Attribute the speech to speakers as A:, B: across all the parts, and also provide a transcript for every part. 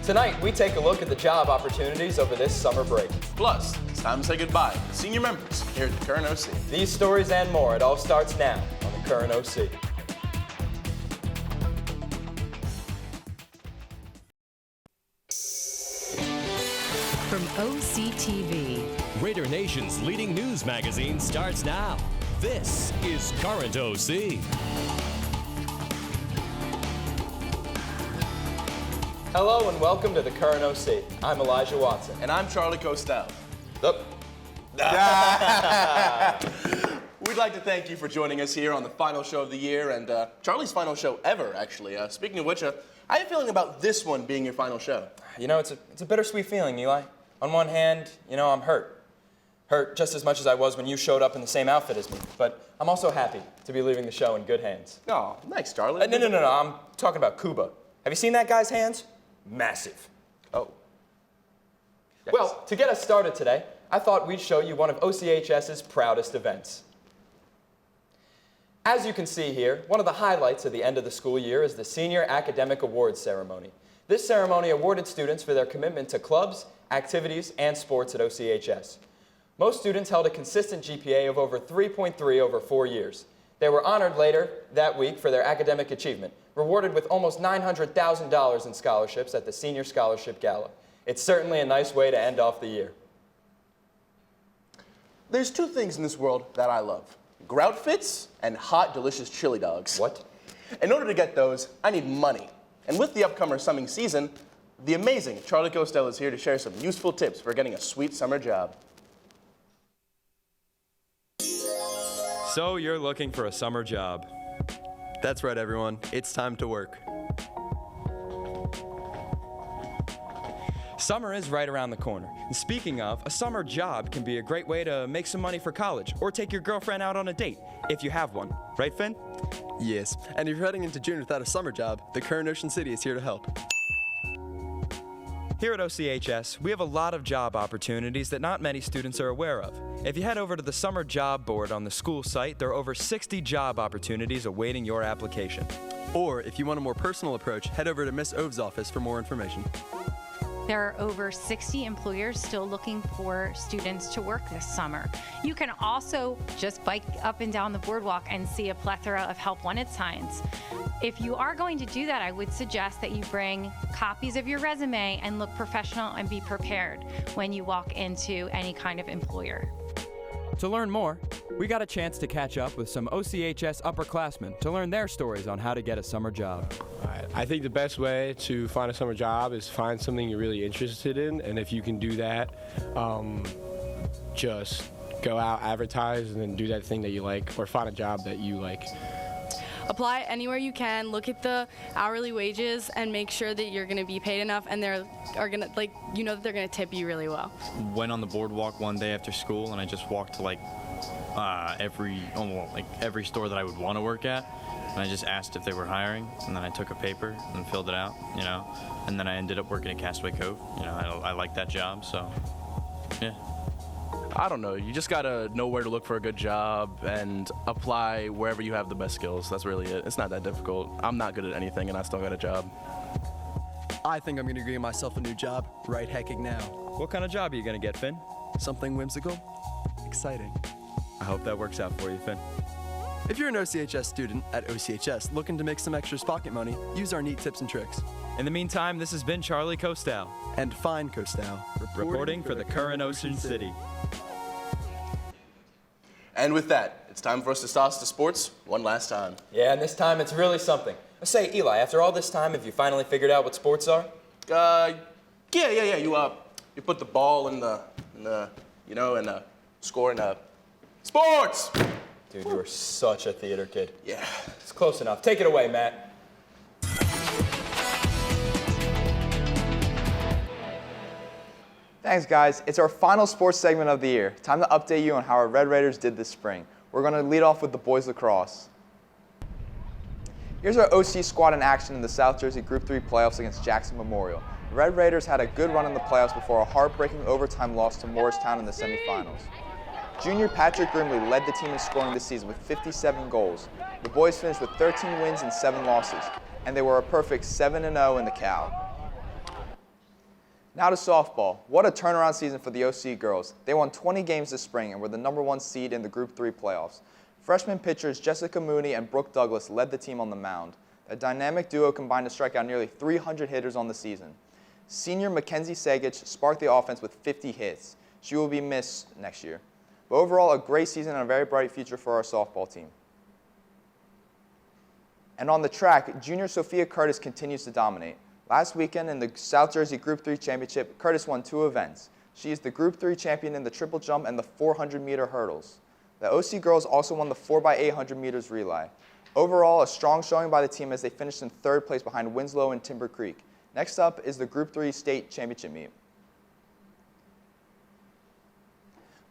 A: Tonight, we take a look at the job opportunities over this summer break.
B: Plus, it's time to say goodbye to senior members here at the Current OC.
A: These stories and more, it all starts now on the Current OC.
C: From OCTV,
D: Raider Nation's leading news magazine starts now. This is Current OC.
A: Hello and welcome to the Current OC. I'm Elijah Watson.
B: And I'm Charlie Costel. We'd like to thank you for joining us here on the final show of the year and Charlie's final show ever, actually. Speaking of which, how are you feeling about this one being your final show?
A: You know, it's a bittersweet feeling, Eli. On one hand, you know, I'm hurt. Hurt just as much as I was when you showed up in the same outfit as me. But I'm also happy to be leaving the show in good hands.
B: Oh, thanks, Charlie.
A: No, I'm talking about Kuba. Have you seen that guy's hands? Massive.
B: Oh. Yes.
A: Well, to get us started today, I thought we'd show you one of OCHS's proudest events. As you can see here, one of the highlights of the end of the school year is the Senior Academic Awards Ceremony. This ceremony awarded students for their commitment to clubs, activities, and sports at OCHS. Most students held a consistent GPA of over 3.3 over 4 years. They were honored later that week for their academic achievement, rewarded with almost $900,000 in scholarships at the Senior Scholarship Gala. It's certainly a nice way to end off the year.
B: There's two things in this world that I love. Grout fits and hot, delicious chili dogs.
A: What?
B: In order to get those, I need money. And with the upcoming summer season, the amazing Charlie Costel is here to share some useful tips for getting a sweet summer job.
E: So you're looking for a summer job.
F: That's right, everyone. It's time to work.
E: Summer is right around the corner. And speaking of, a summer job can be a great way to make some money for college or take your girlfriend out on a date, if you have one. Right, Finn?
F: Yes, and if you're heading into June without a summer job, the Current Ocean City is here to help.
E: Here at OCHS, we have a lot of job opportunities that not many students are aware of. If you head over to the Summer Job Board on the school site, there are over 60 job opportunities awaiting your application.
F: Or, if you want a more personal approach, head over to Miss Ove's office for more information.
G: There are over 60 employers still looking for students to work this summer. You can also just bike up and down the boardwalk and see a plethora of Help Wanted signs. If you are going to do that, I would suggest that you bring copies of your resume and look professional and be prepared when you walk into any kind of employer.
E: To learn more, we got a chance to catch up with some OCHS upperclassmen to learn their stories on how to get a summer job.
H: I think the best way to find a summer job is find something you're really interested in, and if you can do that, just go out, advertise, and then do that thing that you like, or find a job that you like.
I: Apply anywhere you can, look at the hourly wages, and make sure that you're going to be paid enough, and they're going to, you know that they're going to tip you really well.
J: Went on the boardwalk one day after school, and I just walked to every store that I would want to work at, and I just asked if they were hiring, and then I took a paper and filled it out, you know, and then I ended up working at Castaway Cove. You know, I like that job, so yeah.
K: I don't know. You just gotta know where to look for a good job and apply wherever you have the best skills. That's really it. It's not that difficult. I'm not good at anything, and I still got a job.
F: I think I'm gonna get myself a new job right hecking now.
E: What kind of job are you gonna get, Finn?
F: Something whimsical, exciting.
E: I hope that works out for you, Finn.
F: If you're an OCHS student at OCHS looking to make some extra pocket money, use our neat tips and tricks.
E: In the meantime, this has been Charlie Costel.
F: And Fine Costel.
E: Reporting for the Current Ocean City.
B: And with that, it's time for us to toss to sports one last time.
A: Yeah, and this time it's really something. Say, Eli, after all this time, have you finally figured out what sports are?
B: Yeah. You put the ball in the score in sports.
A: Dude, you are such a theater kid.
B: Yeah.
A: It's close enough. Take it away, Matt.
L: Thanks, guys. It's our final sports segment of the year. Time to update you on how our Red Raiders did this spring. We're going to lead off with the boys lacrosse. Here's our OC squad in action in the South Jersey Group 3 playoffs against Jackson Memorial. The Red Raiders had a good run in the playoffs before a heartbreaking overtime loss to Morristown in the semifinals. Junior Patrick Grimley led the team in scoring this season with 57 goals. The boys finished with 13 wins and 7 losses, and they were a perfect 7-0 in the Cal. Now to softball. What a turnaround season for the OC girls. They won 20 games this spring and were the #1 seed in the Group 3 playoffs. Freshman pitchers Jessica Mooney and Brooke Douglas led the team on the mound. A dynamic duo combined to strike out nearly 300 hitters on the season. Senior Mackenzie Sagich sparked the offense with 50 hits. She will be missed next year. But overall, a great season and a very bright future for our softball team. And on the track, junior Sophia Curtis continues to dominate. Last weekend in the South Jersey Group 3 Championship, Curtis won 2 events. She is the Group 3 champion in the triple jump and the 400-meter hurdles. The OC girls also won the 4x800 meters relay. Overall, a strong showing by the team as they finished in 3rd place behind Winslow and Timber Creek. Next up is the Group 3 State Championship meet.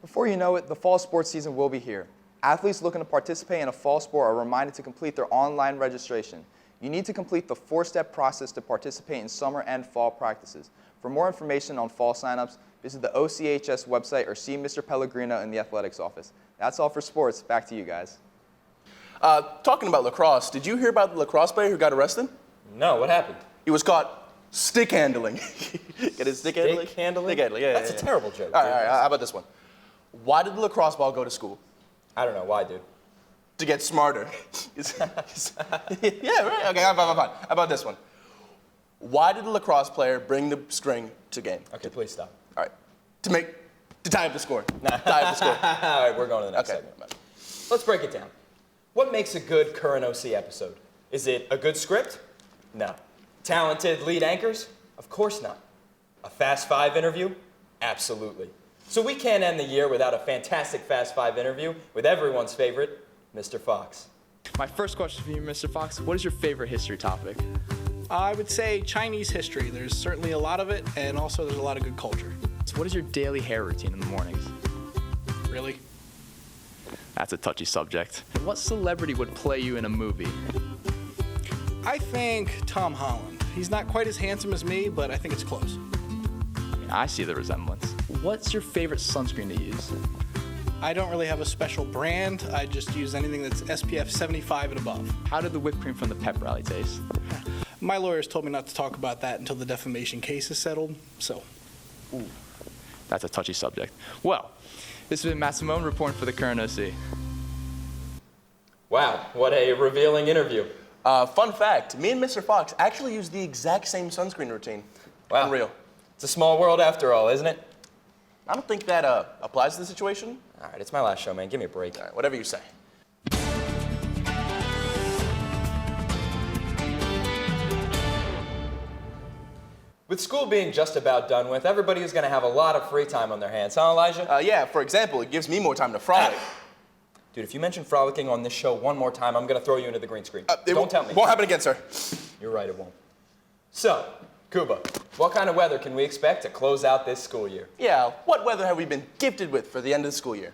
L: Before you know it, the fall sports season will be here. Athletes looking to participate in a fall sport are reminded to complete their online registration. You need to complete the 4-step process to participate in summer and fall practices. For more information on fall signups, visit the OCHS website or see Mr. Pellegrino in the athletics office. That's all for sports. Back to you guys.
B: Talking about lacrosse, did you hear about the lacrosse player who got arrested?
A: No, what happened?
B: He was caught stick handling. Get his stick handling?
A: Stick handling?
B: Stick handling, yeah.
A: That's a terrible joke.
B: All right, how about this one? Why did the lacrosse ball go to school?
A: I don't know. Why, dude?
B: To get smarter. Yeah, right? Okay, fine. How about this one? Why did the lacrosse player bring the string to game?
A: Okay, please stop.
B: All right. To tie up the score. Tie up the score.
A: All right, we're going to the next segment. Let's break it down. What makes a good Current OC episode? Is it a good script? No. Talented lead anchors? Of course not. A Fast 5 interview? Absolutely. So we can't end the year without a fantastic Fast 5 interview with everyone's favorite, Mr. Fox.
M: My first question for you, Mr. Fox, what is your favorite history topic?
N: I would say Chinese history. There's certainly a lot of it, and also there's a lot of good culture.
M: So what is your daily hair routine in the mornings?
N: Really?
M: That's a touchy subject. What celebrity would play you in a movie?
N: I think Tom Holland. He's not quite as handsome as me, but I think it's close.
M: I see the resemblance. What's your favorite sunscreen to use?
N: I don't really have a special brand. I just use anything that's SPF 75 and above.
M: How did the whipped cream from the pep rally taste?
N: My lawyers told me not to talk about that until the defamation case is settled, so.
M: Ooh, that's a touchy subject. Well, this has been Matt Simone reporting for the Current OC.
A: Wow, what a revealing interview.
B: Fun fact, me and Mr. Fox actually use the exact same sunscreen routine.
A: Wow.
B: Unreal.
A: It's a small world after all, isn't it?
B: I don't think that applies to the situation.
A: All right, it's my last show, man. Give me a break.
B: All right, whatever you say.
A: With school being just about done with, everybody is going to have a lot of free time on their hands, huh, Elijah?
B: Yeah, for example, it gives me more time to frolic.
A: Dude, if you mention frolicking on this show one more time, I'm going to throw you into the green screen. Don't tell me.
B: Won't happen again, sir.
A: You're right, it won't. So, Kuba, what kind of weather can we expect to close out this school year?
B: Yeah, what weather have we been gifted with for the end of the school year?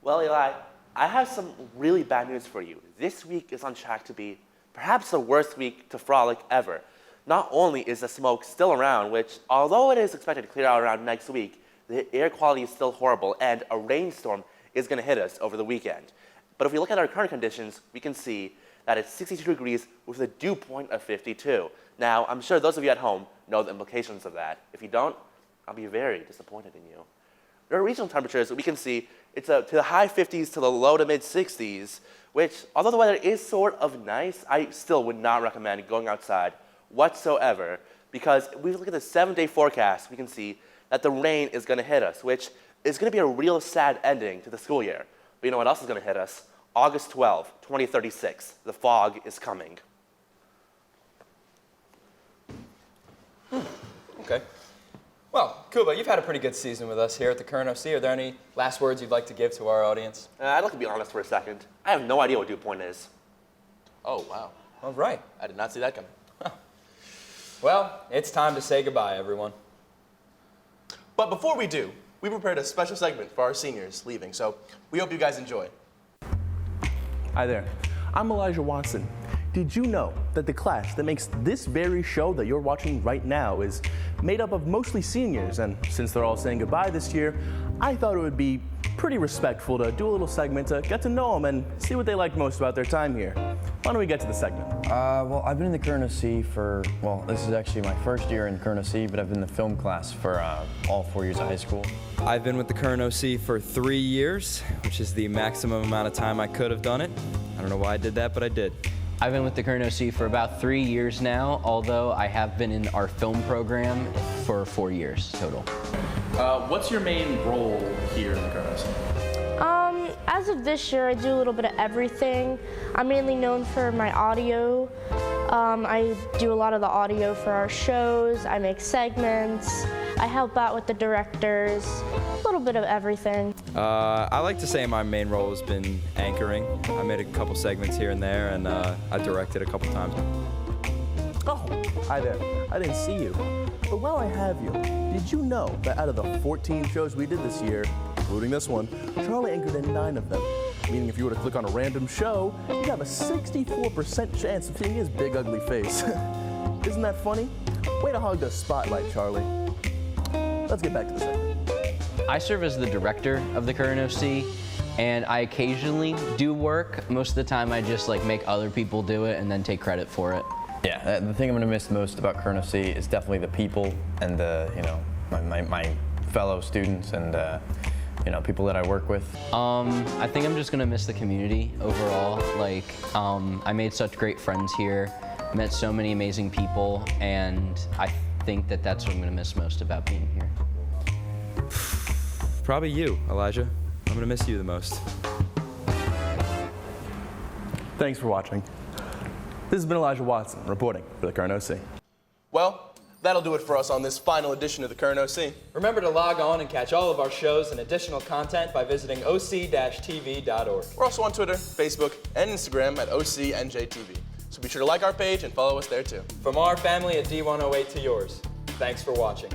O: Well, Eli, I have some really bad news for you. This week is on track to be perhaps the worst week to frolic ever. Not only is the smoke still around, which, although it is expected to clear out around next week, the air quality is still horrible, and a rainstorm is going to hit us over the weekend. But if we look at our current conditions, we can see that it's 62 degrees with a dew point of 52. Now, I'm sure those of you at home know the implications of that. If you don't, I'll be very disappointed in you. Our regional temperatures, we can see it's to the high 50s to the low to mid 60s, which, although the weather is sort of nice, I still would not recommend going outside whatsoever, because if we look at the 7-day forecast, we can see that the rain is going to hit us, which is going to be a real sad ending to the school year. But you know what else is going to hit us? August 12, 2036. The fog is coming.
A: Okay. Well, Kuba, you've had a pretty good season with us here at the Current OC. Are there any last words you'd like to give to our audience?
O: I'd like to be honest for a second. I have no idea what dew point is.
B: Oh, wow.
A: All right.
B: I did not see that coming.
A: Well, it's time to say goodbye, everyone.
B: But before we do, we prepared a special segment for our seniors leaving, so we hope you guys enjoy.
P: Hi there, I'm Elijah Watson. Did you know that the class that makes this very show that you're watching right now is made up of mostly seniors? And since they're all saying goodbye this year, I thought it would be pretty respectful to do a little segment to get to know them and see what they like most about their time here. Why don't we get to the segment?
Q: Well, I've been in the Current OC for, well, this is actually my first year in Current OC, but I've been in the film class for all 4 years of high school.
E: I've been with the Current OC for 3 years, which is the maximum amount of time I could have done it. I don't know why I did that, but I did.
R: I've been with the Current OC for about 3 years now, although I have been in our film program for 4 years total.
K: What's your main role here in the Current OC?
S: As of this year, I do a little bit of everything. I'm mainly known for my audio. I do a lot of the audio for our shows. I make segments. I help out with the directors. A little bit of everything.
E: I like to say my main role has been anchoring. I made a couple segments here and there, and I directed a couple times.
P: Oh, hi there. I didn't see you. But while I have you, did you know that out of the 14 shows we did this year, including this one, Charlie anchored in 9 of them? Meaning if you were to click on a random show, you'd have a 64% chance of seeing his big ugly face. Isn't that funny? Way to hog the spotlight, Charlie. Let's get back to the segment.
R: I serve as the director of the Current OC, and I occasionally do work. Most of the time I just like make other people do it and then take credit for it.
Q: Yeah, the thing I'm gonna miss most about Current OC is definitely the people and the, my fellow students and people that I work with.
R: I think I'm just gonna miss the community overall. Like, I made such great friends here, met so many amazing people, and I think that that's what I'm gonna miss most about being here.
E: Probably you, Elijah. I'm gonna miss you the most.
P: Thanks for watching. This has been Elijah Watson reporting for the Current OC.
B: Well, that'll do it for us on this final edition of the Current OC.
A: Remember to log on and catch all of our shows and additional content by visiting oc-tv.org.
B: We're also on Twitter, Facebook, and Instagram at OCNJTV. So be sure to like our page and follow us there too.
A: From our family at D108 to yours, thanks for watching.